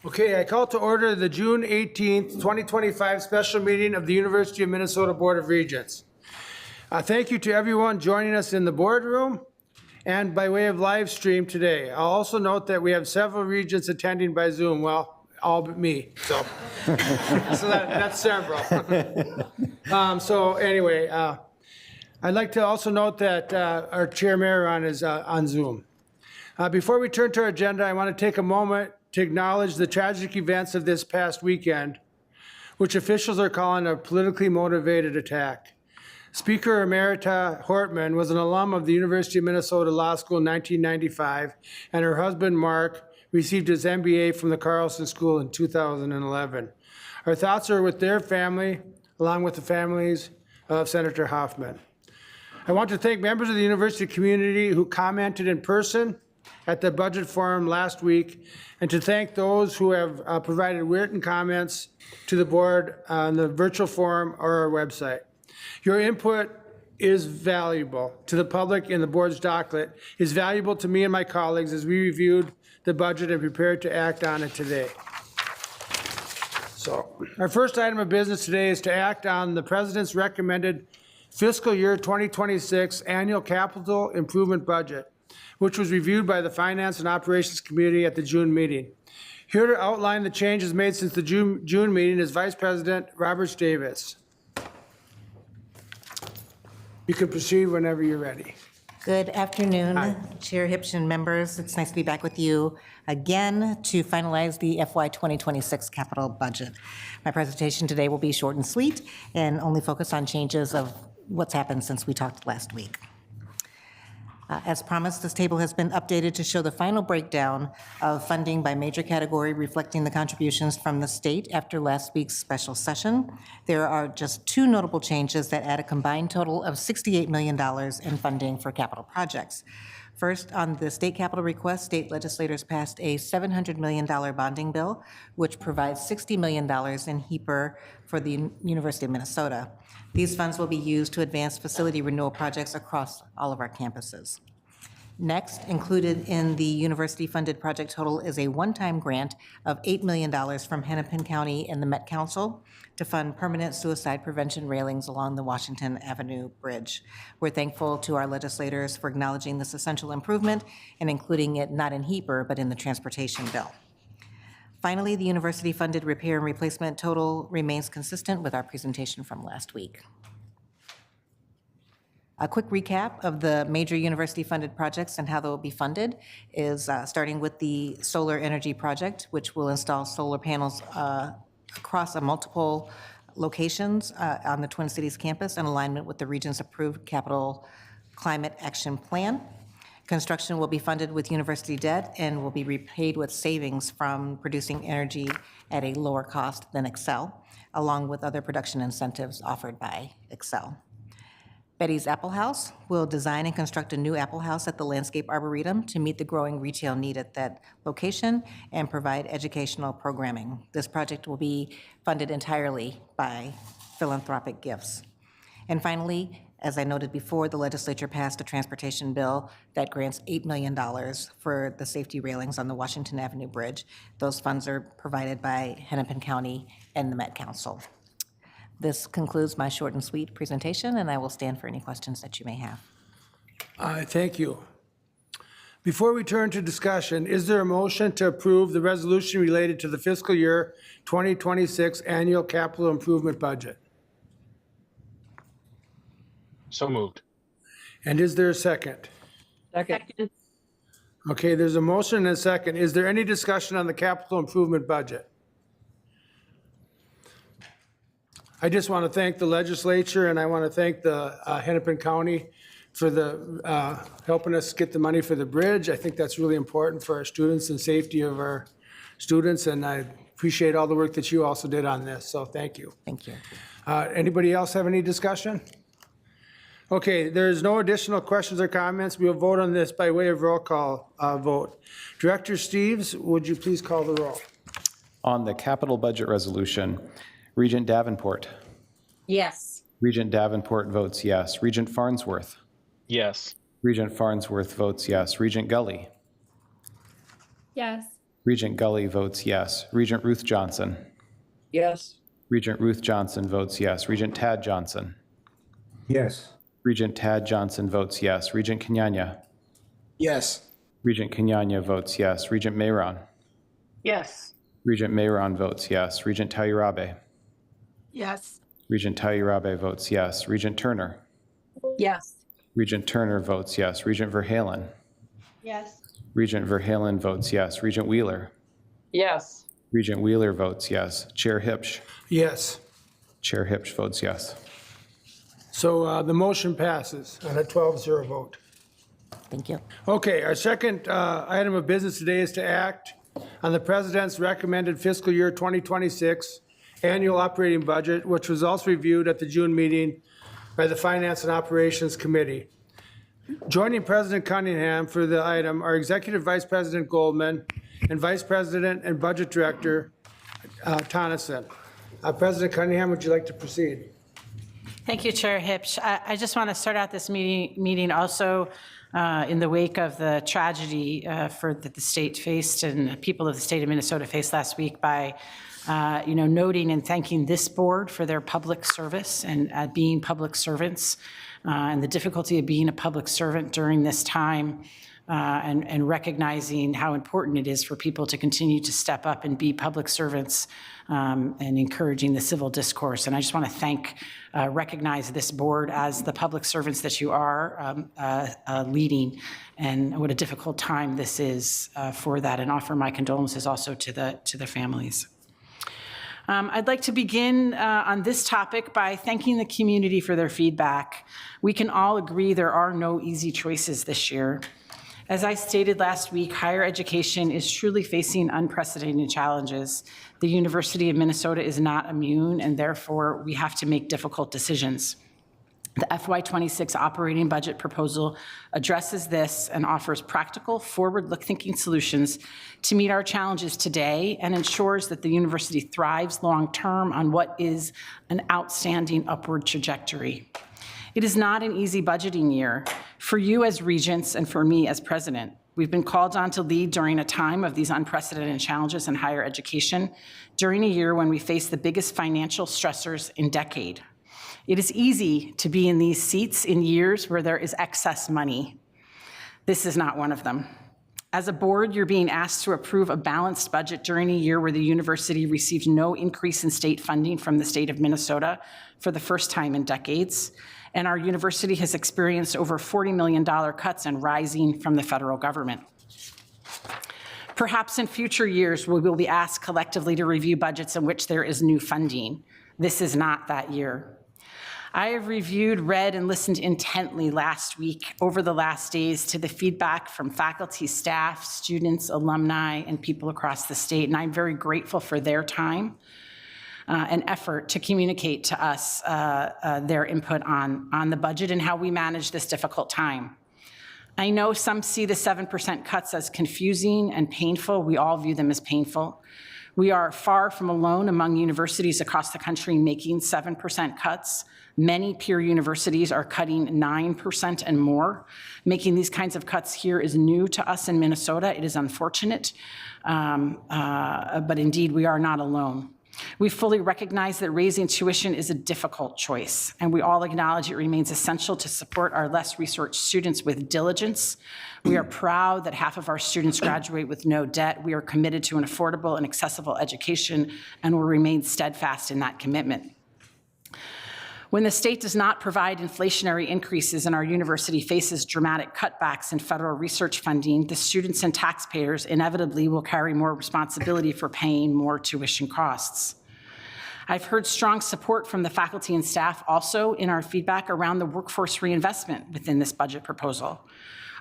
Okay, I call to order the June 18th, 2025 special meeting of the University of Minnesota Board of Regents. Thank you to everyone joining us in the boardroom and by way of live stream today. I'll also note that we have several regents attending by Zoom. Well, all but me, so. So that's several. So anyway, I'd like to also note that our chair Mayor is on Zoom. Before we turn to our agenda, I want to take a moment to acknowledge the tragic events of this past weekend, which officials are calling a politically motivated attack. Speaker Emerita Hortman was an alum of the University of Minnesota Law School in 1995, and her husband, Mark, received his MBA from the Carlson School in 2011. Our thoughts are with their family, along with the families of Senator Hoffman. I want to thank members of the university community who commented in person at the budget forum last week, and to thank those who have provided written comments to the board on the virtual forum or our website. Your input is valuable to the public, and the board's docket is valuable to me and my colleagues as we reviewed the budget and prepared to act on it today. So our first item of business today is to act on the President's recommended fiscal year 2026 annual capital improvement budget, which was reviewed by the Finance and Operations Committee at the June meeting. Here to outline the changes made since the June meeting is Vice President Robert Davis. You can proceed whenever you're ready. Good afternoon, Hi. Chair Hipsch and members. It's nice to be back with you again to finalize the FY 2026 capital budget. My presentation today will be short and sweet and only focus on changes of what's happened since we talked last week. As promised, this table has been updated to show the final breakdown of funding by major category, reflecting the contributions from the state after last week's special session. There are just two notable changes that add a combined total of $68 million in funding for capital projects. First, on the state capital request, state legislators passed a $700 million bonding bill, which provides $60 million in HEAPR for the University of Minnesota. These funds will be used to advance facility renewal projects across all of our campuses. Next, included in the university-funded project total is a one-time grant of $8 million from Hennepin County and the Met Council to fund permanent suicide prevention railings along the Washington Avenue Bridge. We're thankful to our legislators for acknowledging this essential improvement and including it not in HEAPR, but in the transportation bill. Finally, the university-funded repair and replacement total remains consistent with our presentation from last week. A quick recap of the major university-funded projects and how they will be funded is starting with the solar energy project, which will install solar panels across multiple locations on the Twin Cities campus in alignment with the Regents' approved capital climate action plan. Construction will be funded with university debt and will be repaid with savings from producing energy at a lower cost than Xcel, along with other production incentives offered by Xcel. Betty's Apple House will design and construct a new Apple House at the Landscape Arboretum to meet the growing retail need at that location and provide educational programming. This project will be funded entirely by philanthropic gifts. And finally, as I noted before, the legislature passed a transportation bill that grants $8 million for the safety railings on the Washington Avenue Bridge. Those funds are provided by Hennepin County and the Met Council. This concludes my short and sweet presentation, and I will stand for any questions that you may have. Thank you. Before we turn to discussion, is there a motion to approve the resolution related to the fiscal year 2026 annual capital improvement budget? So moved. And is there a second? Second. Okay, there's a motion and a second. Is there any discussion on the capital improvement budget? I just want to thank the legislature, and I want to thank the Hennepin County for the helping us get the money for the bridge. I think that's really important for our students and safety of our students, and I appreciate all the work that you also did on this, so thank you. Thank you. Anybody else have any discussion? Okay, there's no additional questions or comments. We will vote on this by way of roll call vote. Director Steves, would you please call the roll? On the capital budget resolution, Regent Davenport. Yes. Regent Davenport votes yes. Regent Farnsworth. Yes. Regent Farnsworth votes yes. Regent Gully. Yes. Regent Gully votes yes. Regent Ruth Johnson. Yes. Regent Ruth Johnson votes yes. Regent Tad Johnson. Yes. Regent Tad Johnson votes yes. Regent Kenyanya. Yes. Regent Kenyanya votes yes. Regent Mayron. Yes. Regent Mayron votes yes. Regent Tayurabe. Yes. Regent Tayurabe votes yes. Regent Turner. Yes. Regent Turner votes yes. Regent Verhalen. Yes. Regent Verhalen votes yes. Regent Wheeler. Yes. Regent Wheeler votes yes. Chair Hipsch. Yes. Chair Hipsch votes yes. So the motion passes on a 12-0 vote. Thank you. Okay, our second item of business today is to act on the President's recommended fiscal year 2026 annual operating budget, which was also reviewed at the June meeting by the Finance and Operations Committee. Joining President Cunningham for the item are Executive Vice President Goldman and Vice President and Budget Director Tonneson. President Cunningham, would you like to proceed? Thank you, Chair Hipsch. I just want to start out this meeting also in the wake of the tragedy that the state faced and the people of the state of Minnesota faced last week by noting and thanking this board for their public service and being public servants and the difficulty of being a public servant during this time and recognizing how important it is for people to continue to step up and be public servants and encouraging the civil discourse. And I just want to recognize this board as the public servants that you are leading, and what a difficult time this is for that, and offer my condolences also to the families. I'd like to begin on this topic by thanking the community for their feedback. We can all agree there are no easy choices this year. As I stated last week, higher education is truly facing unprecedented challenges. The University of Minnesota is not immune, and therefore we have to make difficult decisions. The FY26 operating budget proposal addresses this and offers practical, forward-thinking solutions to meet our challenges today and ensures that the university thrives long-term on what is an outstanding upward trajectory. It is not an easy budgeting year for you as regents and for me as president. We've been called on to lead during a time of these unprecedented challenges in higher education, during a year when we face the biggest financial stressors in decade. It is easy to be in these seats in years where there is excess money. This is not one of them. As a board, you're being asked to approve a balanced budget during a year where the university received no increase in state funding from the state of Minnesota for the first time in decades, and our university has experienced over $40 million cuts and rising from the federal government. Perhaps in future years, we will be asked collectively to review budgets in which there is new funding. This is not that year. I have reviewed, read, and listened intently last week over the last days to the feedback from faculty, staff, students, alumni, and people across the state, and I'm very grateful for their time and effort to communicate to us their input on the budget and how we manage this difficult time. I know some see the 7% cuts as confusing and painful. We all view them as painful. We are far from alone among universities across the country making 7% cuts. Many peer universities are cutting 9% and more. Making these kinds of cuts here is new to us in Minnesota. It is unfortunate, but indeed we are not alone. We fully recognize that raising tuition is a difficult choice, and we all acknowledge it remains essential to support our less resourced students with diligence. We are proud that half of our students graduate with no debt. We are committed to an affordable and accessible education and will remain steadfast in that commitment. When the state does not provide inflationary increases and our university faces dramatic cutbacks in federal research funding, the students and taxpayers inevitably will carry more responsibility for paying more tuition costs. I've heard strong support from the faculty and staff also in our feedback around the workforce reinvestment within this budget proposal.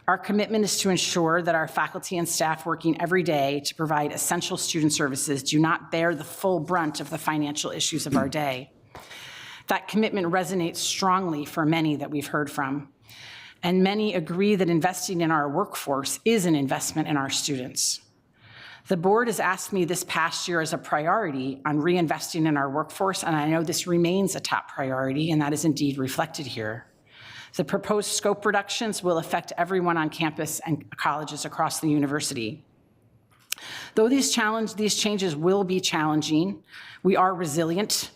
Our commitment is to ensure that our faculty and staff working every day to provide essential student services do not bear the full brunt of the financial issues of our day. That commitment resonates strongly for many that we've heard from, and many agree that investing in our workforce is an investment in our students. The board has asked me this past year as a priority on reinvesting in our workforce, and I know this remains a top priority, and that is indeed reflected here. The proposed scope reductions will affect everyone on campus and colleges across the university. Though these changes will be challenging, we are resilient,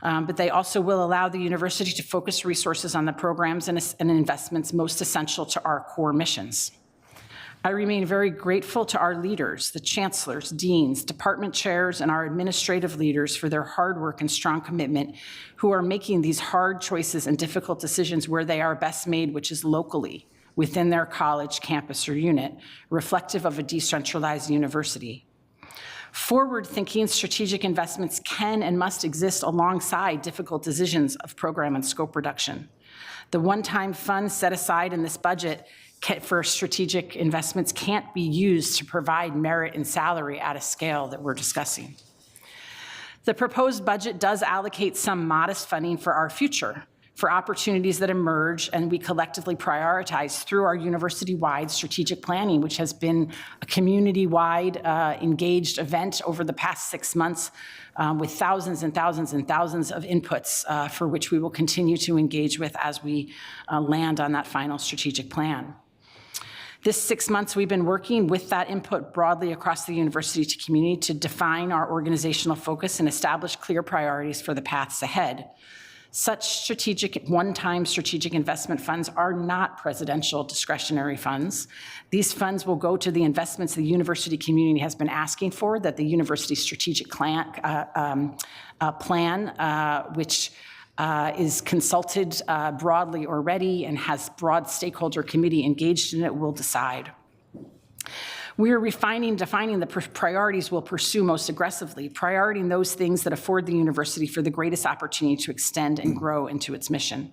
but they also will allow the university to focus resources on the programs and investments most essential to our core missions. I remain very grateful to our leaders, the chancellors, deans, department chairs, and our administrative leaders for their hard work and strong commitment, who are making these hard choices and difficult decisions where they are best made, which is locally, within their college, campus, or unit, reflective of a decentralized university. Forward-thinking strategic investments can and must exist alongside difficult decisions of program and scope reduction. The one-time funds set aside in this budget for strategic investments can't be used to provide merit and salary at a scale that we're discussing. The proposed budget does allocate some modest funding for our future, for opportunities that emerge and we collectively prioritize through our university-wide strategic planning, which has been a community-wide engaged event over the past 6 months with thousands and thousands and thousands of inputs for which we will continue to engage with as we land on that final strategic plan. This 6 months, we've been working with that input broadly across the university to community to define our organizational focus and establish clear priorities for the paths ahead. Such strategic, one-time strategic investment funds are not presidential discretionary funds. These funds will go to the investments the university community has been asking for, that the university strategic plan, which is consulted broadly already and has broad stakeholder committee engaged in it, will decide. We are defining the priorities we'll pursue most aggressively, prioritizing those things that afford the university for the greatest opportunity to extend and grow into its mission.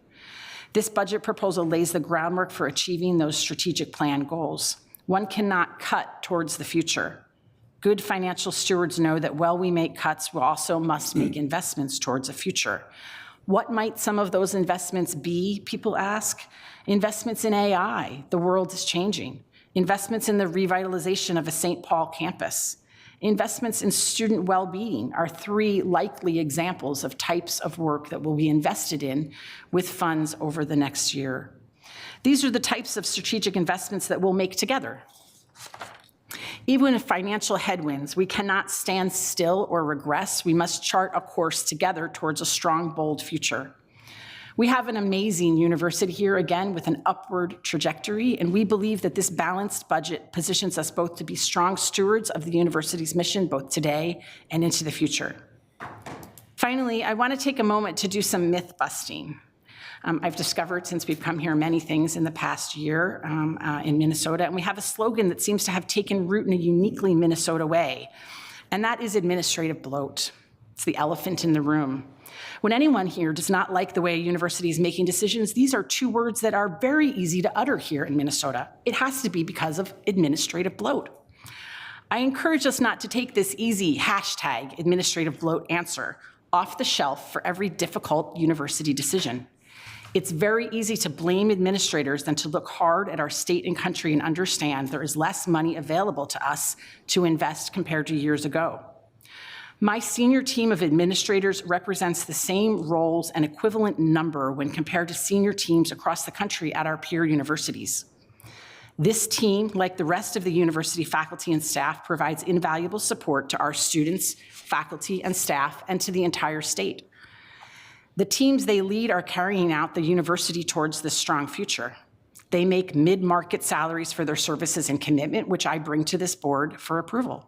This budget proposal lays the groundwork for achieving those strategic plan goals. One cannot cut towards the future. Good financial stewards know that while we make cuts, we also must make investments towards a future. What might some of those investments be, people ask? Investments in AI, the world is changing. Investments in the revitalization of a St. Paul campus. Investments in student well-being are 3 likely examples of types of work that will be invested in with funds over the next year. These are the types of strategic investments that we'll make together. Even with financial headwinds, we cannot stand still or regress. We must chart a course together towards a strong, bold future. We have an amazing university here, again, with an upward trajectory, and we believe that this balanced budget positions us both to be strong stewards of the university's mission, both today and into the future. Finally, I want to take a moment to do some myth busting. I've discovered since we've come here many things in the past year in Minnesota, and we have a slogan that seems to have taken root in a uniquely Minnesota way, and that is administrative bloat. It's the elephant in the room. When anyone here does not like the way a university is making decisions, these are 2 words that are very easy to utter here in Minnesota. It has to be because of administrative bloat. I encourage us not to take this easy hashtag administrative bloat answer off the shelf for every difficult university decision. It's very easy to blame administrators than to look hard at our state and country and understand there is less money available to us to invest compared to years ago. My senior team of administrators represents the same roles and equivalent number when compared to senior teams across the country at our peer universities. This team, like the rest of the university faculty and staff, provides invaluable support to our students, faculty, and staff, and to the entire state. The teams they lead are carrying out the university towards this strong future. They make mid-market salaries for their services and commitment, which I bring to this board for approval.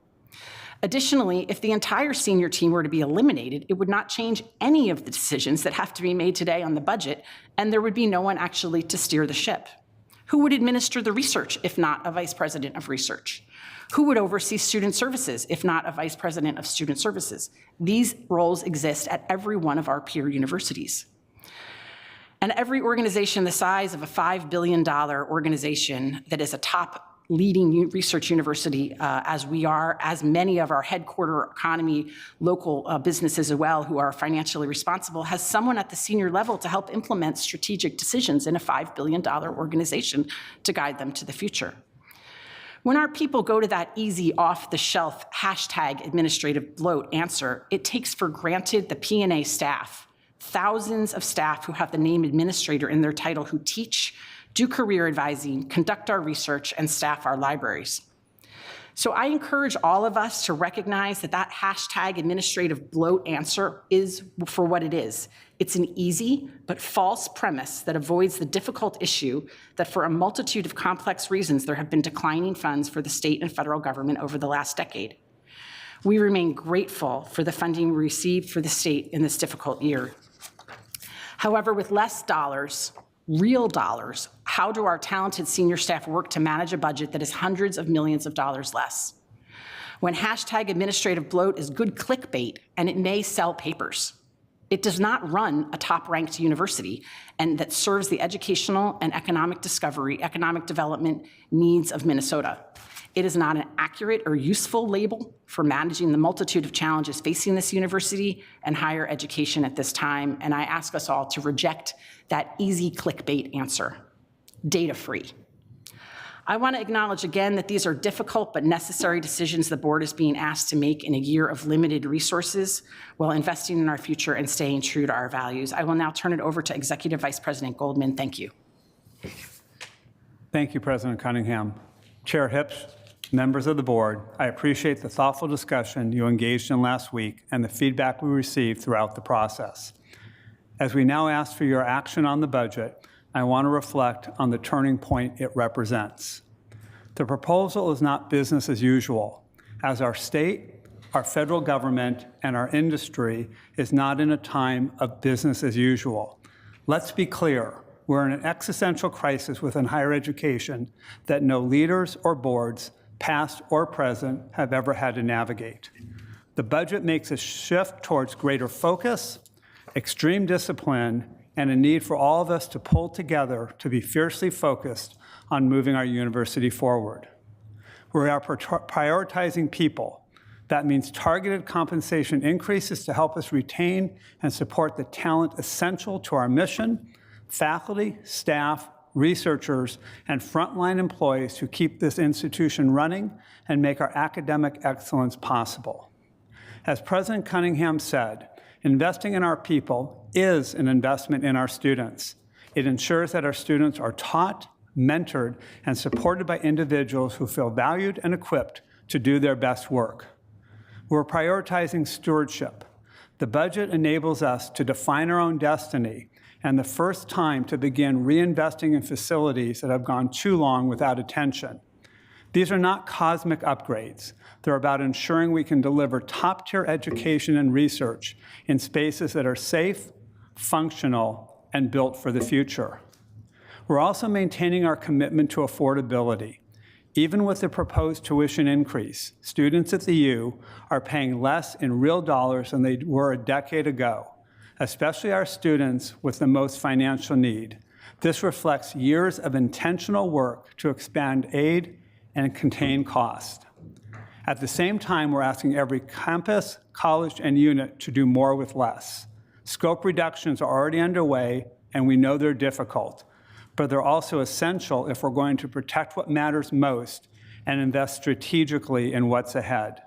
Additionally, if the entire senior team were to be eliminated, it would not change any of the decisions that have to be made today on the budget, and there would be no one actually to steer the ship. Who would administer the research if not a vice president of research? Who would oversee student services if not a vice president of student services? These roles exist at every one of our peer universities. And every organization the size of a $5 billion organization that is a top leading research university as we are, as many of our headquarter economy, local businesses as well who are financially responsible, has someone at the senior level to help implement strategic decisions in a $5 billion organization to guide them to the future. When our people go to that easy off-the-shelf hashtag administrative bloat answer, it takes for granted the P&A staff, thousands of staff who have the name administrator in their title who teach, do career advising, conduct our research, and staff our libraries. So I encourage all of us to recognize that that hashtag administrative bloat answer is for what it is. It's an easy but false premise that avoids the difficult issue that for a multitude of complex reasons, there have been declining funds for the state and federal government over the last decade. We remain grateful for the funding we received for the state in this difficult year. However, with less dollars, real dollars, how do our talented senior staff work to manage a budget that is hundreds of millions of dollars less? When hashtag administrative bloat is good clickbait and it may sell papers, it does not run a top-ranked university and that serves the educational and economic development needs of Minnesota. It is not an accurate or useful label for managing the multitude of challenges facing this university and higher education at this time, and I ask us all to reject that easy clickbait answer, data-free. I want to acknowledge again that these are difficult but necessary decisions the board is being asked to make in a year of limited resources while investing in our future and staying true to our values. I will now turn it over to Executive Vice President Goldman. Thank you. Thank you, President Cunningham. Chair Hips, members of the board, I appreciate the thoughtful discussion you engaged in last week and the feedback we received throughout the process. As we now ask for your action on the budget, I want to reflect on the turning point it represents. The proposal is not business as usual, as our state, our federal government, and our industry is not in a time of business as usual. Let's be clear, we're in an existential crisis within higher education that no leaders or boards, past or present, have ever had to navigate. The budget makes a shift towards greater focus, extreme discipline, and a need for all of us to pull together to be fiercely focused on moving our university forward. We are prioritizing people. That means targeted compensation increases to help us retain and support the talent essential to our mission, faculty, staff, researchers, and frontline employees who keep this institution running and make our academic excellence possible. As President Cunningham said, investing in our people is an investment in our students. It ensures that our students are taught, mentored, and supported by individuals who feel valued and equipped to do their best work. We're prioritizing stewardship. The budget enables us to define our own destiny and the first time to begin reinvesting in facilities that have gone too long without attention. These are not cosmic upgrades. They're about ensuring we can deliver top-tier education and research in spaces that are safe, functional, and built for the future. We're also maintaining our commitment to affordability. Even with the proposed tuition increase, students at the U are paying less in real dollars than they were a decade ago, especially our students with the most financial need. This reflects years of intentional work to expand aid and contain cost. At the same time, we're asking every campus, college, and unit to do more with less. Scope reductions are already underway, and we know they're difficult, but they're also essential if we're going to protect what matters most and invest strategically in what's ahead.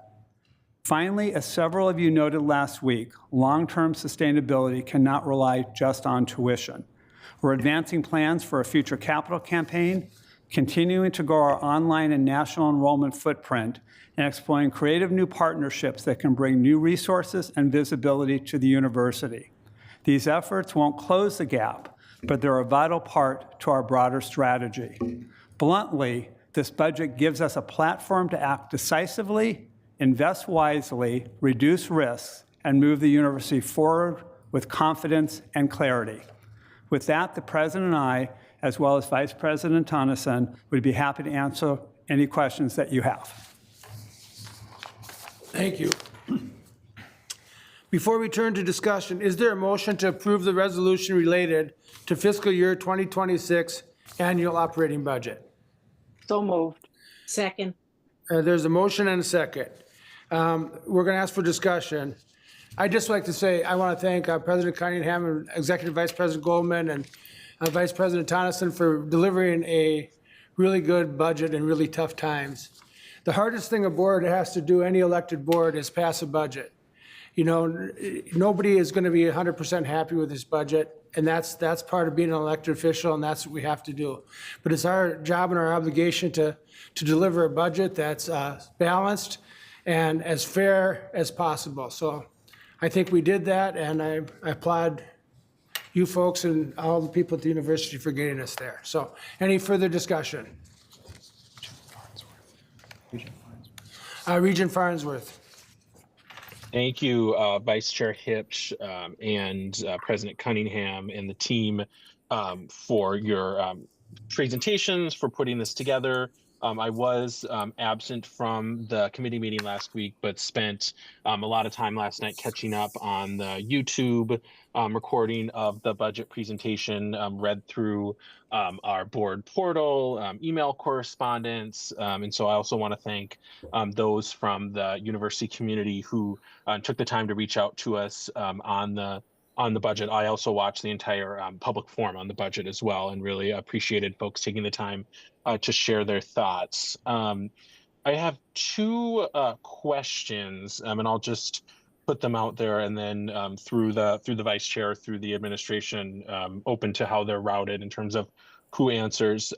Finally, as several of you noted last week, long-term sustainability cannot rely just on tuition. We're advancing plans for a future capital campaign, continuing to grow our online and national enrollment footprint, and exploring creative new partnerships that can bring new resources and visibility to the university. These efforts won't close the gap, but they're a vital part to our broader strategy. Bluntly, this budget gives us a platform to act decisively, invest wisely, reduce risks, and move the university forward with confidence and clarity. With that, the President and I, as well as Vice President Tonneson, would be happy to answer any questions that you have. Thank you. Before we turn to discussion, is there a motion to approve the resolution related to fiscal year 2026 annual operating budget? So moved. Second. There's a motion and a second. We're going to ask for discussion. I'd just like to say I want to thank President Cunningham and Executive Vice President Goldman and Vice President Tonneson for delivering a really good budget in really tough times. The hardest thing a board has to do, any elected board, is pass a budget. You know, nobody is going to be 100% happy with this budget, And that's part of being an elected official, and that's what we have to do. But it's our job and our obligation to deliver a budget that's balanced and as fair as possible. So I think we did that, and I applaud you folks and all the people at the university for getting us there. So any further discussion? Regent Farnsworth. Thank you, Vice Chair Hipsch and President Cunningham and the team for your presentations, for putting this together. I was absent from the committee meeting last week, but spent a lot of time last night catching up on the YouTube recording of the budget presentation, read through our board portal, email correspondence. And so I also want to thank those from the university community who took the time to reach out to us on the budget. I also watched the entire public forum on the budget as well, and really appreciated folks taking the time to share their thoughts. I have two questions, and I'll just put them out there, and then through the vice chair, through the administration, open to how they're routed in terms of who answers.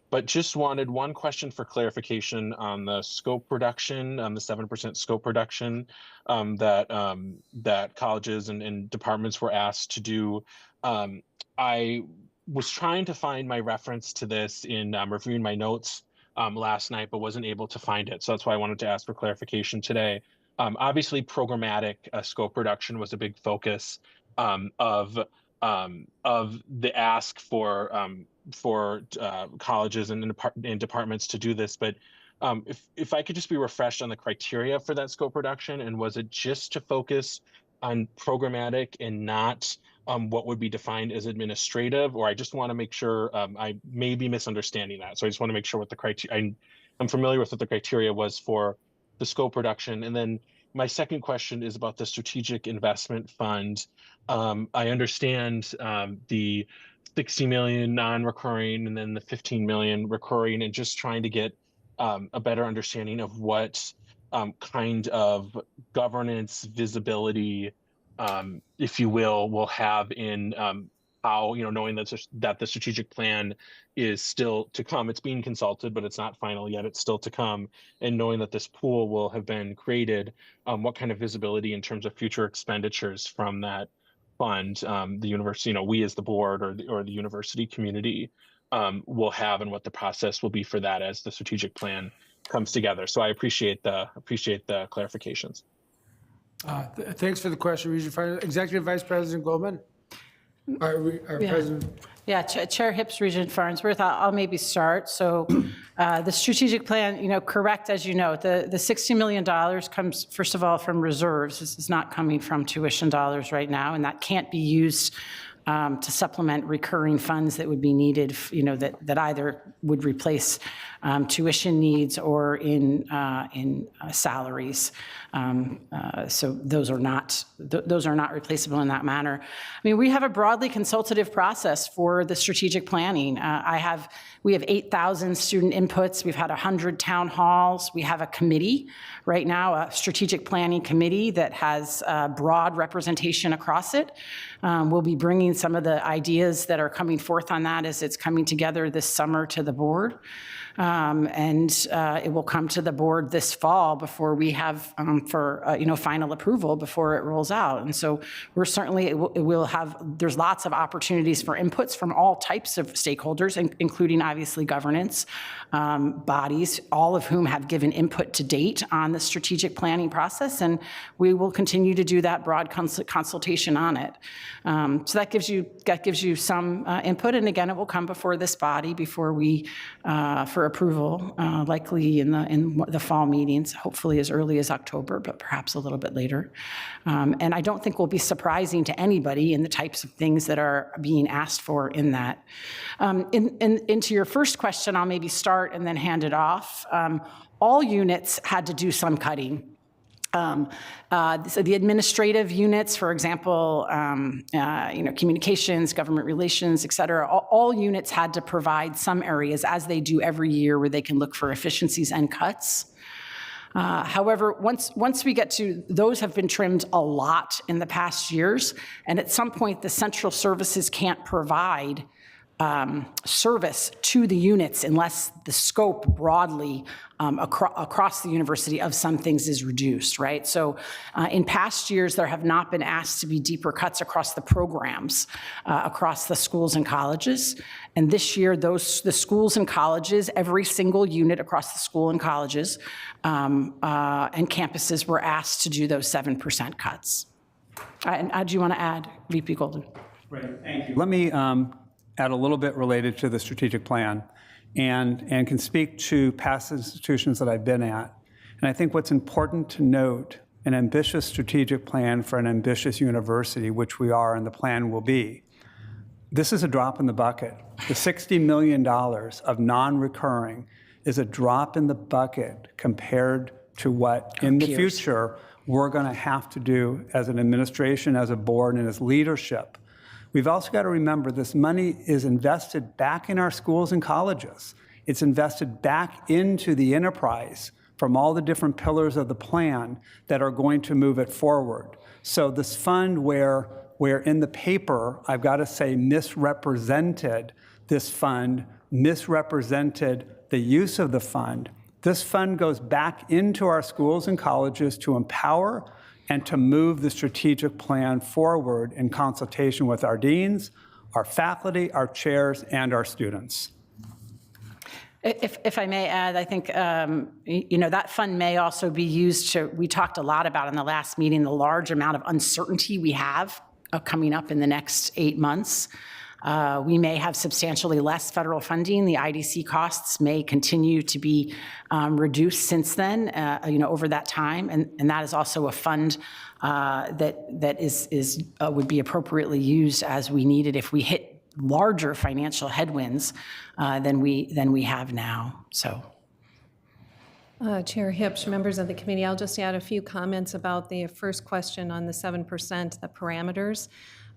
But just wanted one question for clarification on the scope reduction, the 7% scope reduction that colleges and departments were asked to do. I was trying to find my reference to this in reviewing my notes last night, but wasn't able to find it. So that's why I wanted to ask for clarification today. Obviously, programmatic scope reduction was a big focus of the ask for colleges and departments to do this. But if I could just be refreshed on the criteria for that scope reduction, and was it just to focus on programmatic and not what would be defined as administrative? Or I just want to make sure, I may be misunderstanding that. So I just want to make sure what the criteria, I'm familiar with what the criteria was for the scope reduction. And then my second question is about the strategic investment fund. I understand the 60 million non-recurring and then the 15 million recurring, and just trying to get a better understanding of what kind of governance visibility, if you will have in how, knowing that the strategic plan is still to come. It's being consulted, but it's not final yet. It's still to come. And knowing that this pool will have been created, what kind of visibility in terms of future expenditures from that fund, the university, we as the board or the university community will have, and what the process will be for that as the strategic plan comes together. So I appreciate the clarifications. Thanks for the question, Regent Farnsworth. Executive Vice President Goldman. President. Yeah, Chair Hipsch, Regent Farnsworth, I'll maybe start. So the strategic plan, correct, as you know, the $60 million comes, first of all, from reserves. This is not coming from tuition dollars right now, and that can't be used to supplement recurring funds that would be needed, that either would replace tuition needs or in salaries. So those are not replaceable in that manner. I mean, we have a broadly consultative process for the strategic planning. We have 8,000 student inputs. We've had 100 town halls. We have a committee right now, a strategic planning committee that has broad representation across it. We'll be bringing some of the ideas that are coming forth on that as it's coming together this summer to the board. And it will come to the board this fall before we have final approval before it rolls out. And so we're certainly, there's lots of opportunities for inputs from all types of stakeholders, including obviously governance bodies, all of whom have given input to date on the strategic planning process. And we will continue to do that broad consultation on it. So that gives you some input. And again, it will come before this body before we, for approval, likely in the fall meetings, hopefully as early as October, but perhaps a little bit later. And I don't think will be surprising to anybody in the types of things that are being asked for in that. Into your first question, I'll maybe start and then hand it off. All units had to do some cutting. So the administrative units, for example, communications, government relations, et cetera, all units had to provide some areas, as they do every year, where they can look for efficiencies and cuts. However, once we get to, those have been trimmed a lot in the past years, and at some point, the central services can't provide service to the units unless the scope broadly across the university of some things is reduced, right? So in past years, there have not been asked to be deeper cuts across the programs, across the schools and colleges. And this year, the schools and colleges, every single unit across the school and colleges and campuses were asked to do those 7% cuts. And do you want to add, VP Golden? Great, thank you. Let me add a little bit related to the strategic plan and can speak to past institutions that I've been at. And I think what's important to note, an ambitious strategic plan for an ambitious university, which we are and the plan will be, this is a drop in the bucket. The $60 million of non-recurring is a drop in the bucket compared to what in the future we're going to have to do as an administration, as a board, and as leadership. We've also got to remember this money is invested back in our schools and colleges. It's invested back into the enterprise from all the different pillars of the plan that are going to move it forward. So this fund where in the paper, I've got to say misrepresented this fund, misrepresented the use of the fund, this fund goes back into our schools and colleges to empower and to move the strategic plan forward in consultation with our deans, our faculty, our chairs, and our students. If I may add, I think, that fund may also be used to, we talked a lot about in the last meeting, the large amount of uncertainty we have coming up in the next 8 months. We may have substantially less federal funding. The IDC costs may continue to be reduced since then, over that time, and that is also a fund that is would be appropriately used as we need it if we hit larger financial headwinds than we have now. So. Chair Hipsch, members of the committee, I'll just add a few comments about the first question on the 7%, the parameters.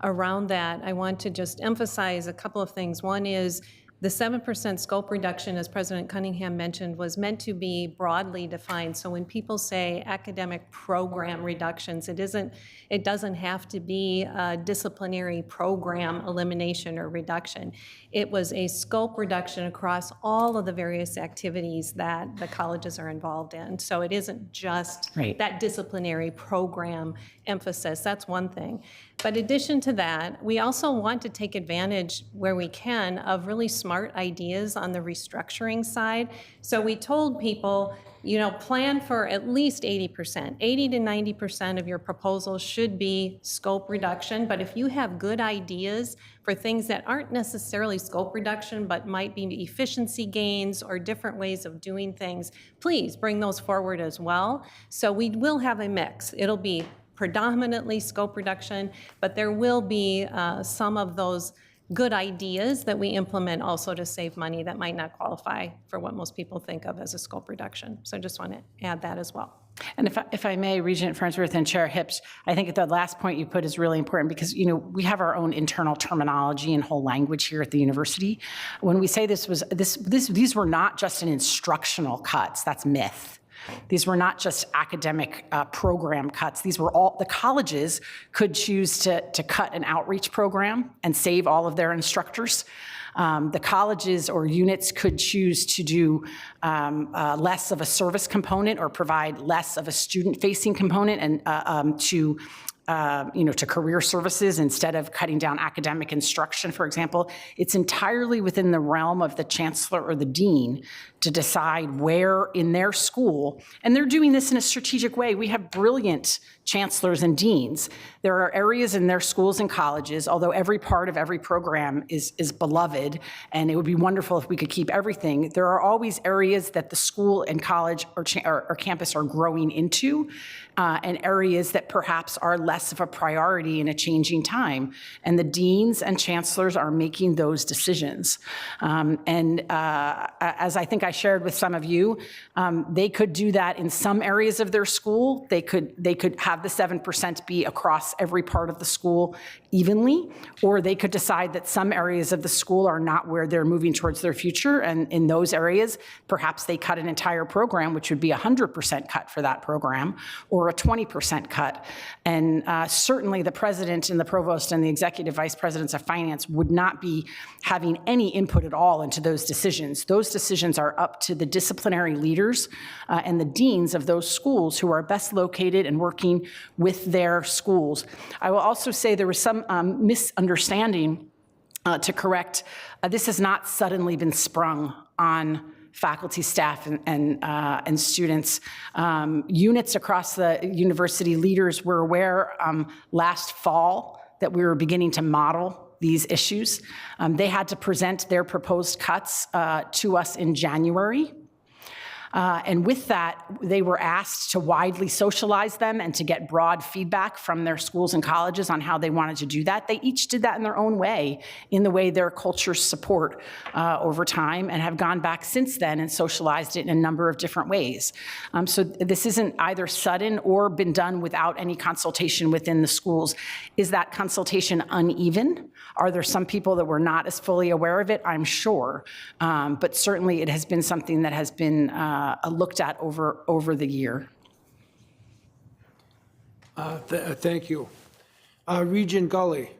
Around that, I want to just emphasize a couple of things. One is the 7% scope reduction, as President Cunningham mentioned, was meant to be broadly defined. So when people say academic program reductions, it doesn't have to be a disciplinary program elimination or reduction. It was a scope reduction across all of the various activities that the colleges are involved in. So it isn't just that disciplinary program emphasis. That's one thing. But in addition to that, we also want to take advantage where we can of really smart ideas on the restructuring side. So we told people, plan for at least 80%. 80 to 90% of your proposals should be scope reduction. But if you have good ideas for things that aren't necessarily scope reduction, but might be efficiency gains or different ways of doing things, please bring those forward as well. So we will have a mix. It'll be predominantly scope reduction, but there will be some of those good ideas that we implement also to save money that might not qualify for what most people think of as a scope reduction. So I just want to add that as well. And if I may, Regent Farnsworth and Chair Hipsch, I think the last point you put is really important because, we have our own internal terminology and whole language here at the university. When we say these were not just an instructional cuts, that's myth. These were not just academic program cuts. These were all, the colleges could choose to cut an outreach program and save all of their instructors. The colleges or units could choose to do less of a service component or provide less of a student-facing component and to career services instead of cutting down academic instruction, for example. It's entirely within the realm of the chancellor or the dean to decide where in their school, and they're doing this in a strategic way. We have brilliant chancellors and deans. There are areas in their schools and colleges, although every part of every program is beloved, and it would be wonderful if we could keep everything, there are always areas that the school and college or campus are growing into, and areas that perhaps are less less of a priority in a changing time. And the deans and chancellors are making those decisions. As I think I shared with some of you, they could do that in some areas of their school. They could have the 7% be across every part of the school evenly, or they could decide that some areas of the school are not where they're moving towards their future. And in those areas, perhaps they cut an entire program, which would be a 100% cut for that program, or a 20% cut. And certainly the president and the provost and the executive vice presidents of finance would not be having any input at all into those decisions. Those decisions are up to the disciplinary leaders and the deans of those schools who are best located and working with their schools. I will also say there was some misunderstanding to correct. This has not suddenly been sprung on faculty, staff, and students. Units across the university leaders were aware last fall that we were beginning to model these issues. They had to present their proposed cuts to us in January. And with that, they were asked to widely socialize them and to get broad feedback from their schools and colleges on how they wanted to do that. They each did that in their own way, in the way their cultures support over time, and have gone back since then and socialized it in a number of different ways. So this isn't either sudden or been done without any consultation within the schools. Is that consultation uneven? Are there some people that were not as fully aware of it? I'm sure. But certainly it has been something that has been looked at over the year. Thank you. Regent Gully.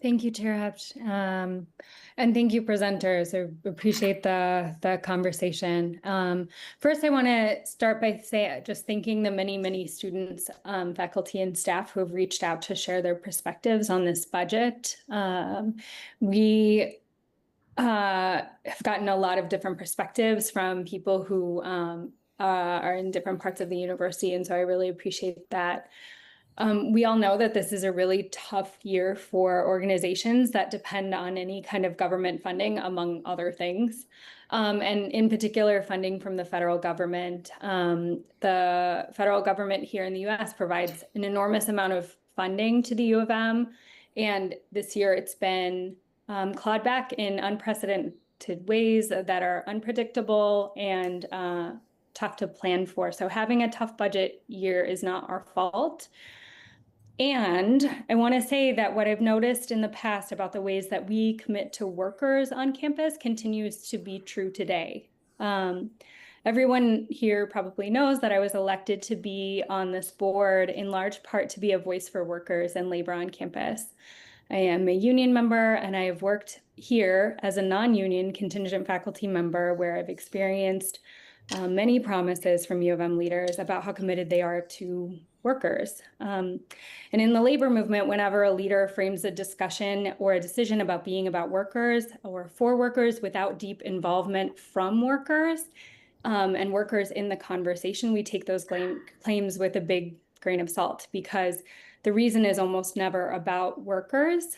Thank you, Chair Hepsch. And thank you, presenters. I appreciate the conversation. First, I want to start by just thanking the many, many students, faculty, and staff who have reached out to share their perspectives on this budget. We have gotten a lot of different perspectives from people who are in different parts of the university, and so I really appreciate that. We all know that this is a really tough year for organizations that depend on any kind of government funding, among other things, and in particular, funding from the federal government. The federal government here in the U.S. provides an enormous amount of funding to the U of M, and this year it's been clawed back in unprecedented ways that are unpredictable and tough to plan for. So having a tough budget year is not our fault. And I want to say that what I've noticed in the past about the ways that we commit to workers on campus continues to be true today. Everyone here probably knows that I was elected to be on this board in large part to be a voice for workers and labor on campus. I am a union member, and I have worked here as a non-union contingent faculty member where I've experienced many promises from U of M leaders about how committed they are to workers. And in the labor movement, whenever a leader frames a discussion or a decision about being about workers or for workers without deep involvement from workers and workers in the conversation, we take those claims with a big grain of salt, because the reason is almost never about workers.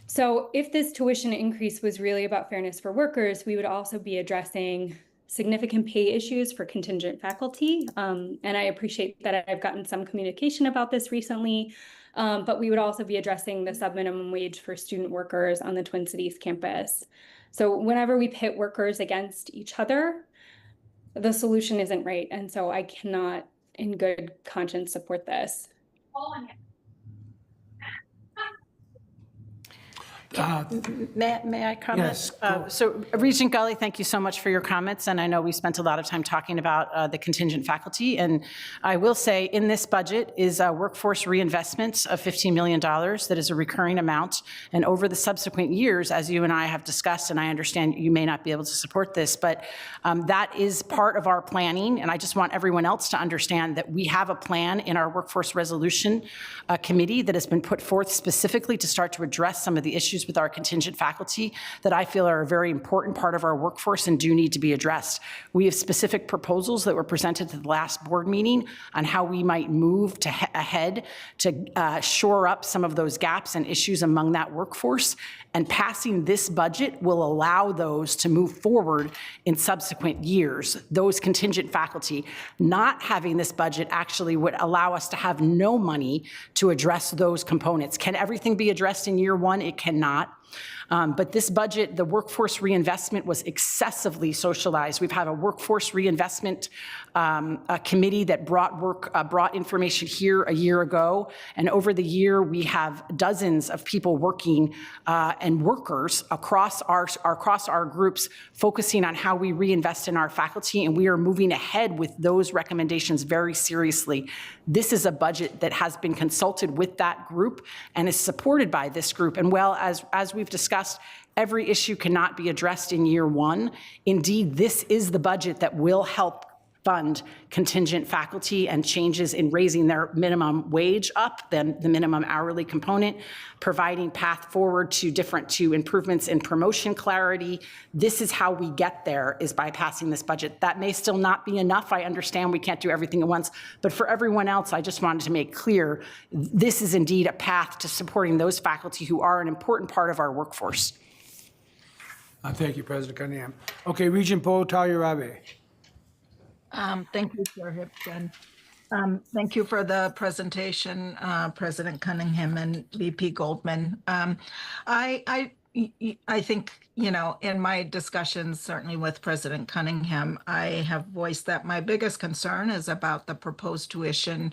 So if this tuition increase was really about fairness for workers, we would also be addressing significant pay issues for contingent faculty. And I appreciate that I've gotten some communication about this recently, but we would also be addressing the subminimum wage for student workers on the Twin Cities campus. So whenever we pit workers against each other, the solution isn't right. And so I cannot in good conscience support this. May I comment? Yes. So Regent Gully, thank you so much for your comments. And I know we spent a lot of time talking about the contingent faculty. And I will say in this budget is workforce reinvestments of $15 million that is a recurring amount. And over the subsequent years, as you and I have discussed, and I understand you may not be able to support this, but that is part of our planning. And I just want everyone else to understand that we have a plan in our workforce resolution committee that has been put forth specifically to start to address some of the issues issues with our contingent faculty that I feel are a very important part of our workforce and do need to be addressed. We have specific proposals that were presented to the last board meeting on how we might move ahead to shore up some of those gaps and issues among that workforce. And passing this budget will allow those to move forward in subsequent years. Those contingent faculty, not having this budget actually would allow us to have no money to address those components. Can everything be addressed in year one? It cannot. But this budget, the workforce reinvestment was excessively socialized. We've had a workforce reinvestment committee that brought information here a year ago. And over the year, we have dozens of people working and workers across our groups focusing on how we reinvest in our faculty. And we are moving ahead with those recommendations very seriously. This is a budget that has been consulted with that group and is supported by this group. And well, as we've discussed, every issue cannot be addressed in year one. Indeed, this is the budget that will help fund contingent faculty and changes in raising their minimum wage up than the minimum hourly component, providing path forward to improvements in promotion clarity. This is how we get there, is by passing this budget. That may still not be enough. I understand we can't do everything at once, but for everyone else, I just wanted to make clear, this is indeed a path to supporting those faculty who are an important part of our workforce. Thank you, President Cunningham. Okay, Regent Talurabe. Thank you, Chair Hipps, and thank you for the presentation, President Cunningham and VP Goldman. I think, you know, in my discussions, certainly with President Cunningham, I have voiced that my biggest concern is about the proposed tuition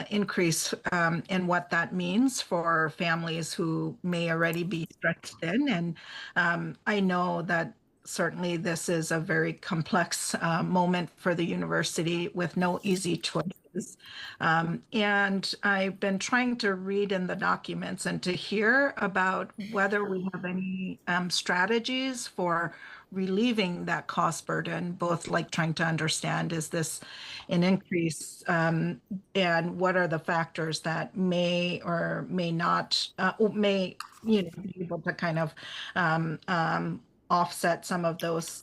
increase and what that means for families who may already be stretched thin. And I know that certainly this is a very complex moment for the university with no easy choices. And I've been trying to read in the documents and to hear about whether we have any strategies for relieving that cost burden, both like trying to understand, is this an increase, and what are the factors that may or may not, may, you know, be able to kind of offset some of those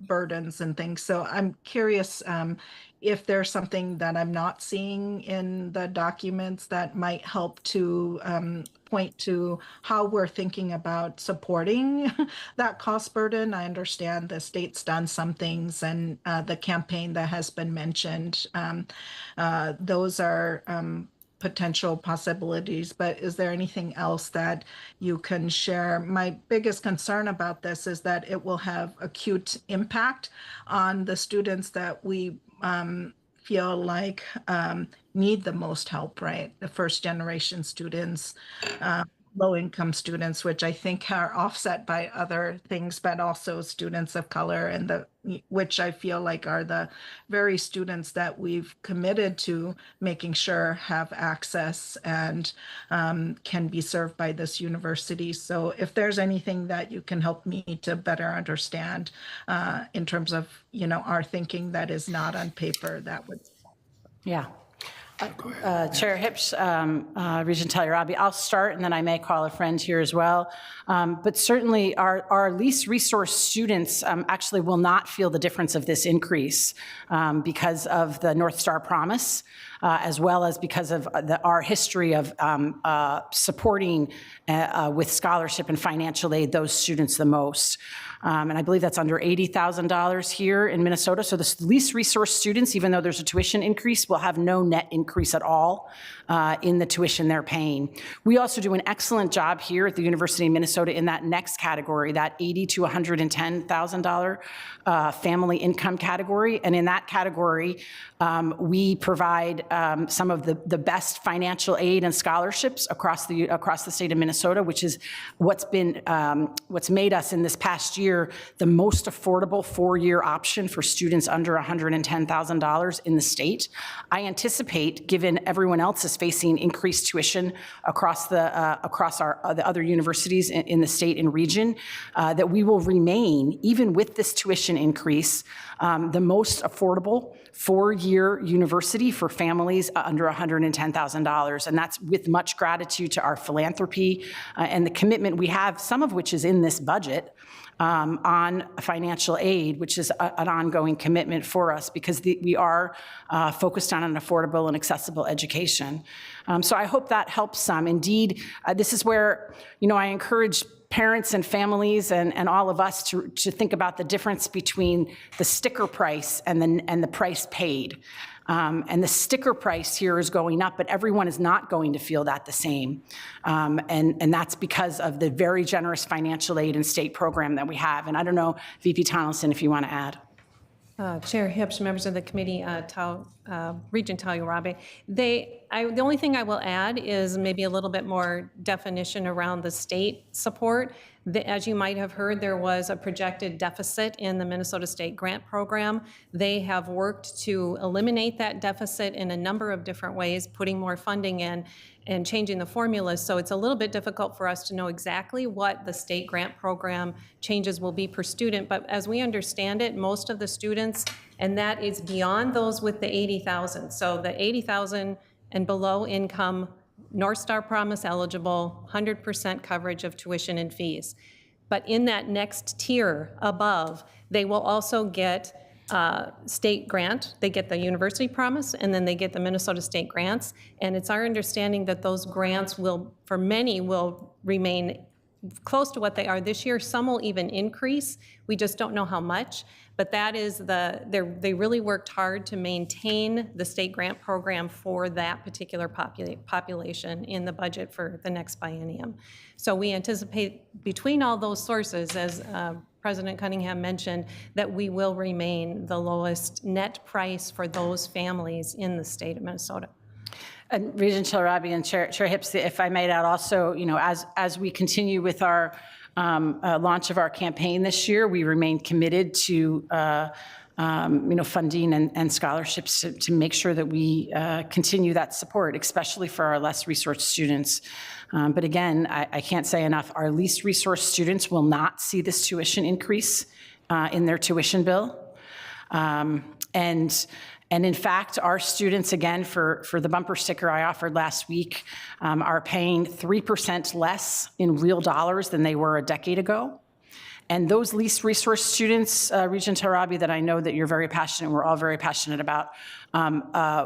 burdens and things. So I'm curious if there's something that I'm not seeing in the documents that might help to point to how we're thinking about supporting that cost burden. I understand the state's done some things, and the campaign that has been mentioned, those are potential possibilities, but is there anything else that you can share? My biggest concern about this is that it will have acute impact on the students that we feel like need the most help, right? The first generation students, low-income students, which I think are offset by other things, but also students of color, and which I feel like are the very students that we've committed to making sure have access and can be served by this university. So if there's anything that you can help me to better understand in terms of, you know, our thinking that is not on paper, that would. Yeah. Chair Hipps, Regent Talurabi, I'll start and then I may call a friend here as well. But certainly our least resource students actually will not feel the difference of this increase because of the North Star Promise, as well as because of our history of supporting with scholarship and financial aid those students the most. And I believe that's under $80,000 here in Minnesota. So the least resource students, even though there's a tuition increase, will have no net increase at all in the tuition they're paying. We also do an excellent job here at the University of Minnesota in that next category, that $80,000 to $110,000 family income category. And in that category, we provide some of the best financial aid and scholarships across the state of Minnesota, which is what's made us in this past year the most affordable four-year option for students under $110,000 in the state. I anticipate, given everyone else is facing increased tuition across the other universities in the state and region, that we will remain, even with this tuition increase, the most affordable four-year university for families under $110,000. And that's with much gratitude to our philanthropy and the commitment we have, some of which is in this budget, on financial aid, which is an ongoing commitment for us because we are focused on an affordable and accessible education. So I hope that helps some. Indeed, this is where, I encourage parents and families and all of us to think about the difference between the sticker price and the price paid. And the sticker price here is going up, but everyone is not going to feel that the same. And that's because of the very generous financial aid and state program that we have. And I don't know, VP Tonelson, if you want to add. Chair Hips, members of the committee, Regent Talurabe, the only thing I will add is maybe a little bit more definition around the state support. As you might have heard, there was a projected deficit in the Minnesota State Grant Program. They have worked to eliminate that deficit in a number of different ways, putting more funding in and changing the formulas. So it's a little bit difficult for us to know exactly what the state grant program changes will be per student. But as we understand it, most of the students, and that is beyond those with the 80,000. So the 80,000 and below income, North Star Promise eligible, 100% coverage of tuition and fees. But in that next tier above, they will also get state grant. They get the University Promise, and then they get the Minnesota State grants. And it's our understanding that those grants will, for many, will remain close to what they are this year. Some will even increase. We just don't know how much. But that is they really worked hard to maintain the state grant program for that particular population in the budget for the next biennium. So we anticipate between all those sources, as President Cunningham mentioned, that we will remain the lowest net price for those families in the state of Minnesota. And Regent Talurabe and Chair Hips, if I might add also, as we continue with our launch of our campaign this year, we remain committed to funding and scholarships to make sure that we continue that support, especially for our less resourced students. But again, I can't say enough, our least resourced students will not see this tuition increase in their tuition bill. And in fact, our students, again, for the bumper sticker I offered last week, are paying 3% less in real dollars than they were a decade ago. And those least resourced students, Regent Talurabe, that I know that you're very passionate, we're all very passionate about,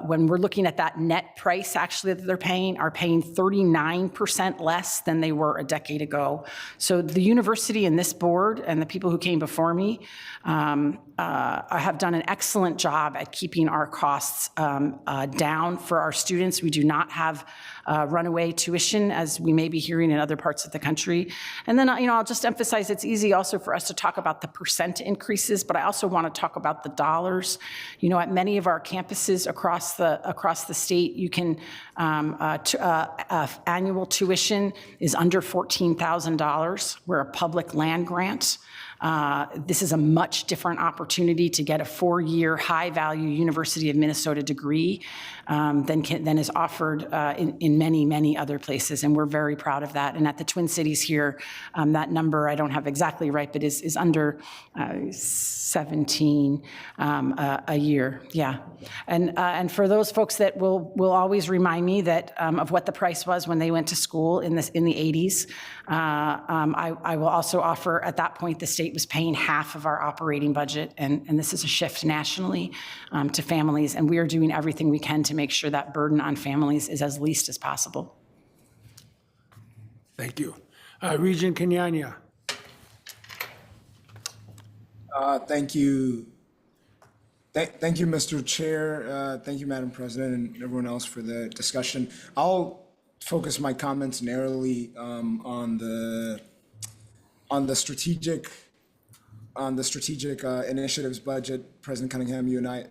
when we're looking at that net price actually that they're paying, are paying 39% less than they were a decade ago. So the university and this board and the people who came before me have done an excellent job at keeping our costs down for our students. We do not have runaway tuition, as we may be hearing in other parts of the country. And then, I'll just emphasize it's easy also for us to talk about the percent increases, but I also want to talk about the dollars. At many of our campuses across the state, you can annual tuition is under $14,000. We're a public land grant. This is a much different opportunity to get a four-year high-value University of Minnesota degree than is offered in many, many other places, and we're very proud of that. And at the Twin Cities here, that number I don't have exactly right, but is under 17 a year. Yeah, and for those folks that will always remind me that of what the price was when they went to school in the 80s, I will also offer at that point the state was paying half of our operating budget, and this is a shift nationally to families, and we are doing everything we can to make sure that burden on families is as least as possible. Thank you. Regent Kenyanya. Thank you. Thank you, Mr. Chair. Thank you, Madam President, and everyone else for the discussion. I'll focus my comments narrowly on the strategic initiatives budget. President Cunningham, you and I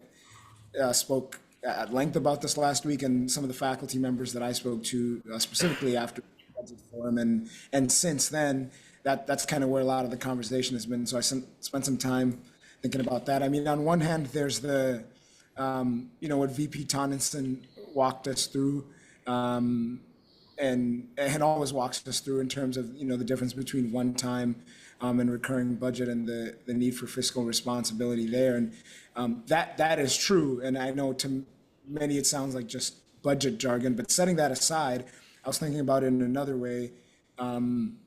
spoke at length about this last week, and some of the faculty members that I spoke to specifically after the budget forum, and since then, that's kind of where a lot of the conversation has been. So I spent some time thinking about that. I mean, on one hand, there's the, what VP Tonelson walked us through, and and always walks us through in terms of, the difference between one-time and recurring budget and the need for fiscal responsibility there. And that is true. And I know to many it sounds like just budget jargon, but setting that aside, I was thinking about it in another way. And,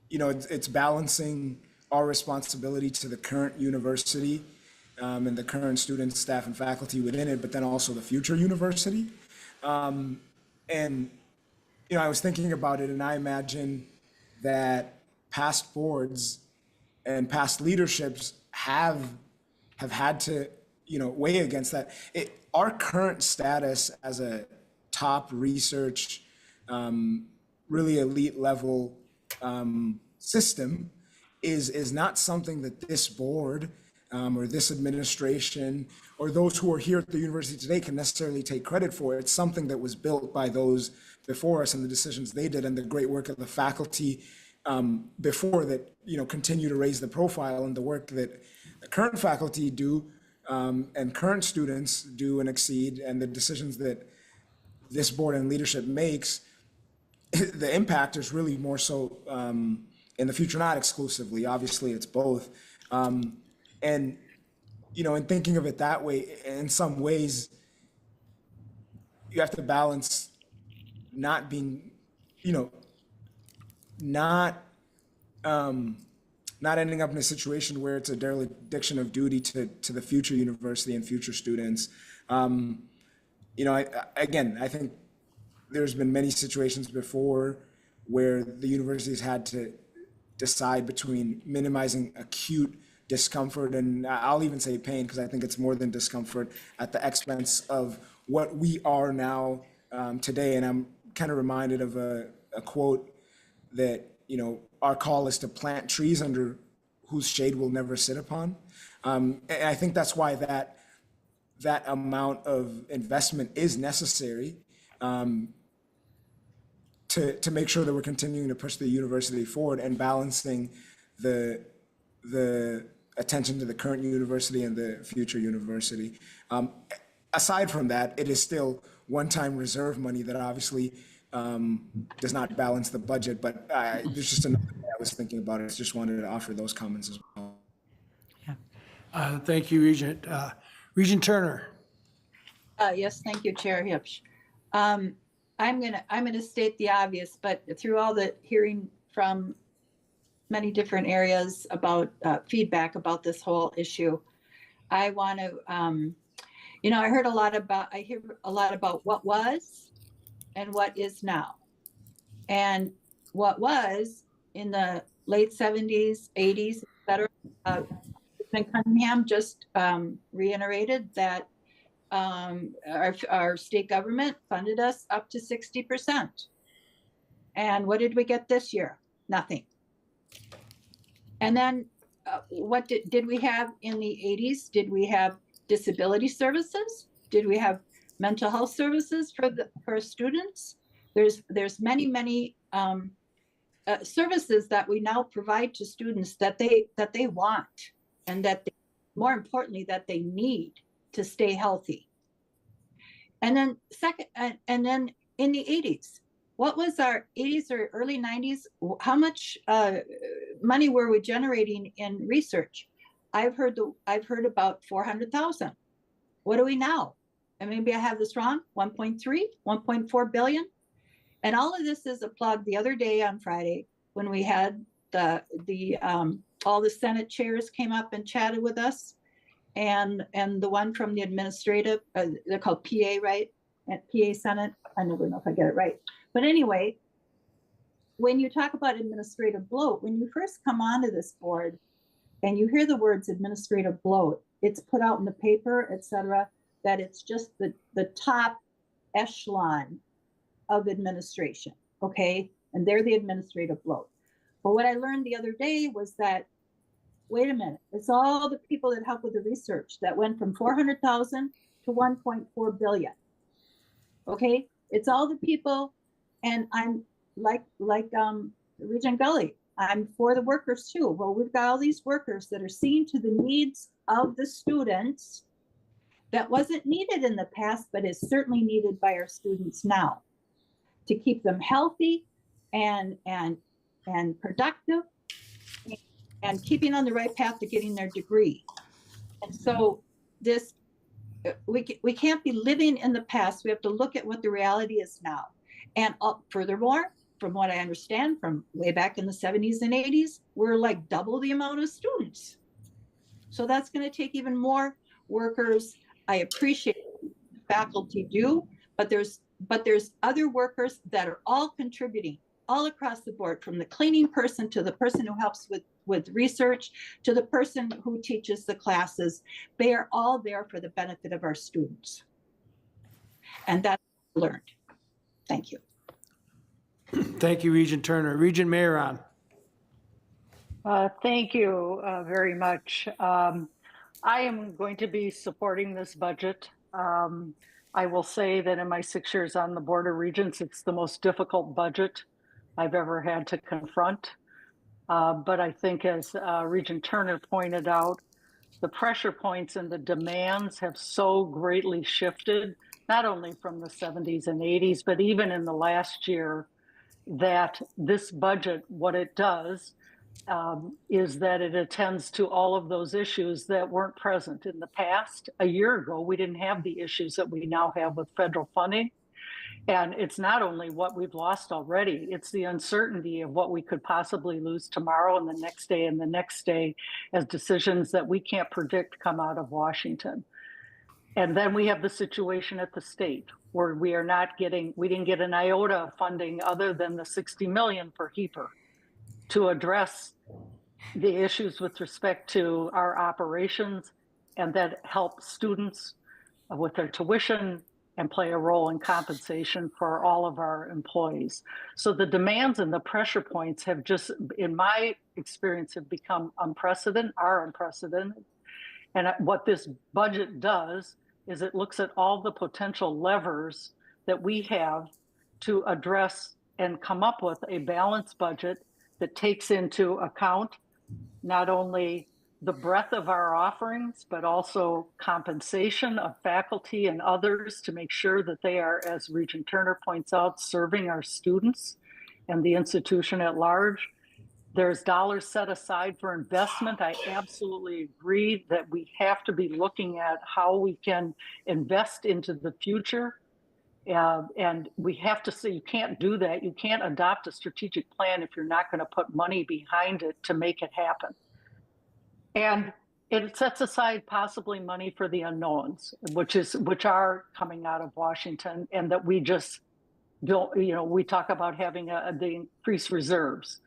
it's balancing our responsibility to the current university and the current students, staff, and faculty within it, but then also the future university. And, I was thinking about it, and I imagine that past boards and past leaderships have had to, weigh against that. Our current status as a top research, really elite level system is not something that this board or this administration or those who are here at the university today can necessarily take credit for. It's something that was built by those before us and the decisions they did and the great work of the faculty before that, continue to raise the profile, and the work that the current faculty do and current students do and exceed, and the decisions that this board and leadership makes. The impact is really more so in the future, not exclusively. Obviously, it's both. And, in thinking of it that way, in some ways, you have to balance not being, not ending up in a situation where it's a dereliction of duty to the future university and future students. I think there's been many situations before where the universities had to decide between minimizing acute discomfort, and I'll even say pain, because I think it's more than discomfort, at the expense of what we are now today. And I'm kind of reminded of a quote that, our call is to plant trees under whose shade we'll never sit upon. And I think that's why that amount of investment is necessary to make sure that we're continuing to push the university forward and balancing the attention to the current university and the future university. Aside from that, it is still one-time reserve money that obviously does not balance the budget, but there's just another way I was thinking about it. I just wanted to offer those comments as well. Thank you, Regent. Regent Turner. Yes, thank you, Chair Hipsch. I'm gonna state the obvious, but through all the hearing from many different areas about feedback about this whole issue, I want to, I hear a lot about what was and what is now. And what was in the late 70s, 80s, et cetera, President Cunningham just reiterated that our state government funded us up to 60%. And what did we get this year? Nothing. And then what did we have in the 80s? Did we have disability services? Did we have mental health services for students? There's many services that we now provide to students that they want, and that more importantly that they need to stay healthy. And then and then in the 80s, what was our 80s or early 90s? How much money were we generating in research? I've heard about 400,000. What do we now? And maybe I have this wrong. 1.3, 1.4 billion. And all of this is a plug. The other day on Friday, when we had all the Senate chairs came up and chatted with us, and the one from the administrative, they're called PA, right? At PA Senate. I never know if I get it right. But anyway, when you talk about administrative bloat, when you first come onto this board and you hear the words administrative bloat, it's put out in the paper, et cetera, that it's just the top echelon of administration, okay? And they're the administrative bloat. But what I learned the other day was that, wait a minute, it's all the people that help with the research that went from 400,000 to 1.4 billion, okay? It's all the people, and I'm like Regent Gully, I'm for the workers too. Well, we've got all these workers that are seeing to the needs of the students that wasn't needed in the past, but is certainly needed by our students now. to keep them healthy and productive and keeping on the right path to getting their degree. And so this, we can't be living in the past. We have to look at what the reality is now. And furthermore, from what I understand from way back in the 70s and 80s, we're like double the amount of students. So that's going to take even more workers. I appreciate faculty do, but there's other workers that are all contributing all across the board, from the cleaning person to the person who helps with research to the person who teaches the classes. They are all there for the benefit of our students. And that's learned. Thank you. Thank you, Regent Turner. Regent Mayeron. Thank you very much. I am going to be supporting this budget. I will say that in my 6 years on the Board of Regents, it's the most difficult budget I've ever had to confront. But I think, as Regent Turner pointed out, the pressure points and the demands have so greatly shifted, not only from the 70s and 80s, but even in the last year, that this budget, what it does, is that it attends to all of those issues that weren't present in the past. A year ago, we didn't have the issues that we now have with federal funding. And it's not only what we've lost already, it's the uncertainty of what we could possibly lose tomorrow and the next day and the next day, as decisions that we can't predict come out of Washington. And then we have the situation at the state where we didn't get an iota of funding other than the 60 million for HEAPR to address the issues with respect to our operations, and that help students with their tuition and play a role in compensation for all of our employees. So the demands and the pressure points have just, in my experience, have become unprecedented. And what this budget does is it looks at all the potential levers that we have to address and come up with a balanced budget that takes into account not only the breadth of our offerings, but also compensation of faculty and others to make sure that they are, as Regent Turner points out, serving our students and the institution at large. There's dollars set aside for investment. I absolutely agree that we have to be looking at how we can invest into the future. And we have to say, you can't do that. You can't adopt a strategic plan if you're not going to put money behind it to make it happen. And it sets aside possibly money for the unknowns, which are coming out of Washington, and that we just don't, we talk about having the increased reserves.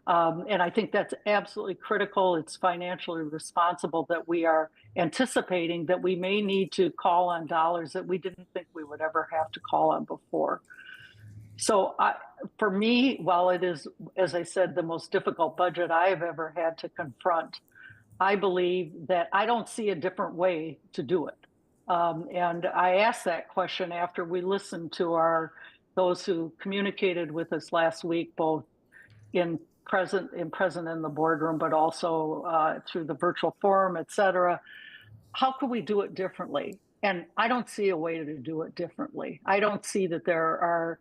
And I think that's absolutely critical. It's financially responsible that we are anticipating that we may need to call on dollars that we didn't think we would ever have to call on before. So for me, while it is, as I said, the most difficult budget I have ever had to confront, I believe that I don't see a different way to do it. And I asked that question after we listened to those who communicated with us last week, both present in the boardroom, but also through the virtual forum, et cetera. How could we do it differently? And I don't see a way to do it differently. I don't see that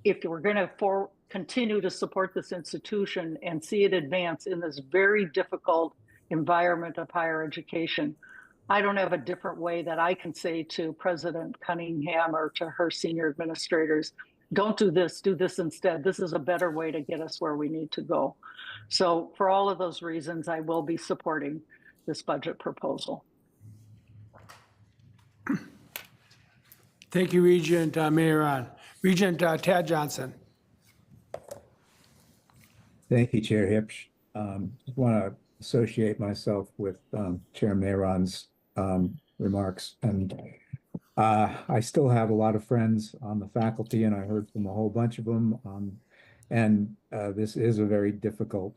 if we're going to continue to support this institution and see it advance in this very difficult environment of higher education, I don't have a different way that I can say to President Cunningham or to her senior administrators, don't do this instead. This is a better way to get us where we need to go. So for all of those reasons, I will be supporting this budget proposal. Thank you, Regent Mayeron. Regent Tad Johnson. Thank you, Chair Hipsch. Just want to associate myself with Chair Mayeron's remarks. And I still have a lot of friends on the faculty, and I heard from a whole bunch of them. And this is a very difficult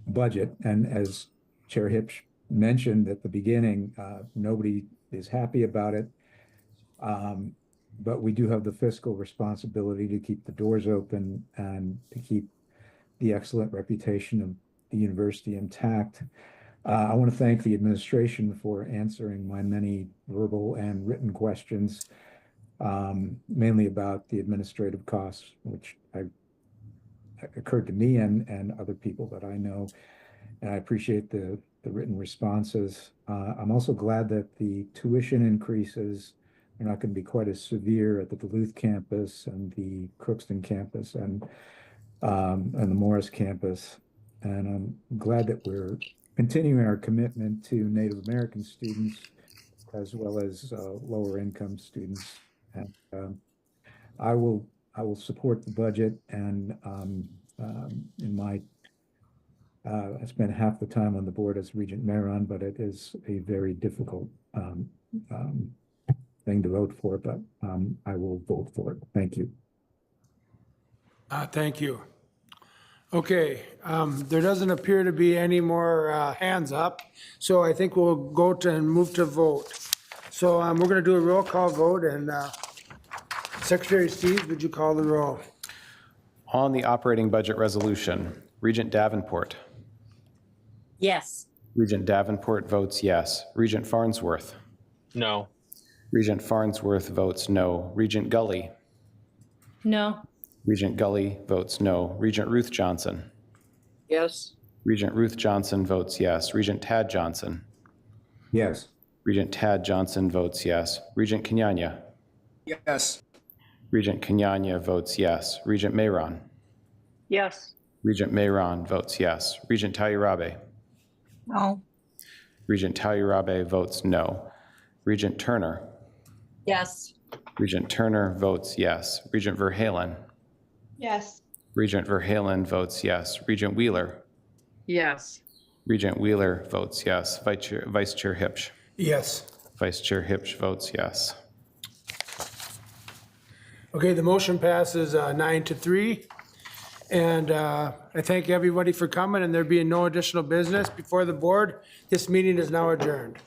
budget. And as Chair Hipsch mentioned at the beginning, nobody is happy about it. But we do have the fiscal responsibility to keep the doors open and to keep the excellent reputation of the university intact. I want to thank the administration for answering my many verbal and written questions. mainly about the administrative costs, which occurred to me and other people that I know. And I appreciate the written responses. I'm also glad that the tuition increases are not going to be quite as severe at the Duluth campus and the Crookston campus and the Morris campus. And I'm glad that we're continuing our commitment to Native American students as well as lower income students. And I will support the budget, and I spent half the time on the board as Regent Maron, but it is a very difficult thing to vote for, but I will vote for it. Thank you. Thank you. Okay, there doesn't appear to be any more hands up, so I think we'll go to and move to vote. So we're going to do a roll call vote, and Secretary Steve, would you call the roll? On the operating budget resolution, Regent Davenport. Yes. Regent Davenport votes yes. Regent Farnsworth. No. Regent Farnsworth votes no. Regent Gully. No. Regent Gully votes no. Regent Ruth Johnson. Yes. Regent Ruth Johnson votes yes. Regent Tad Johnson. Yes. Regent Tad Johnson votes yes. Regent Kenyanya. Yes. Regent Kenyanya votes yes. Regent Mayron. Yes. Regent Mayron votes yes. Regent Tayurabe. No. Regent Tayurabe votes no. Regent Turner. Yes. Regent Turner votes yes. Regent Verhalen. Yes. Regent Verhalen votes yes. Regent Wheeler. Yes. Regent Wheeler votes yes. Vice Chair Hipsch. Yes. Vice Chair Hipsch votes yes. Okay, the motion passes 9-3. And I thank everybody for coming, and there being no additional business before the board, this meeting is now adjourned.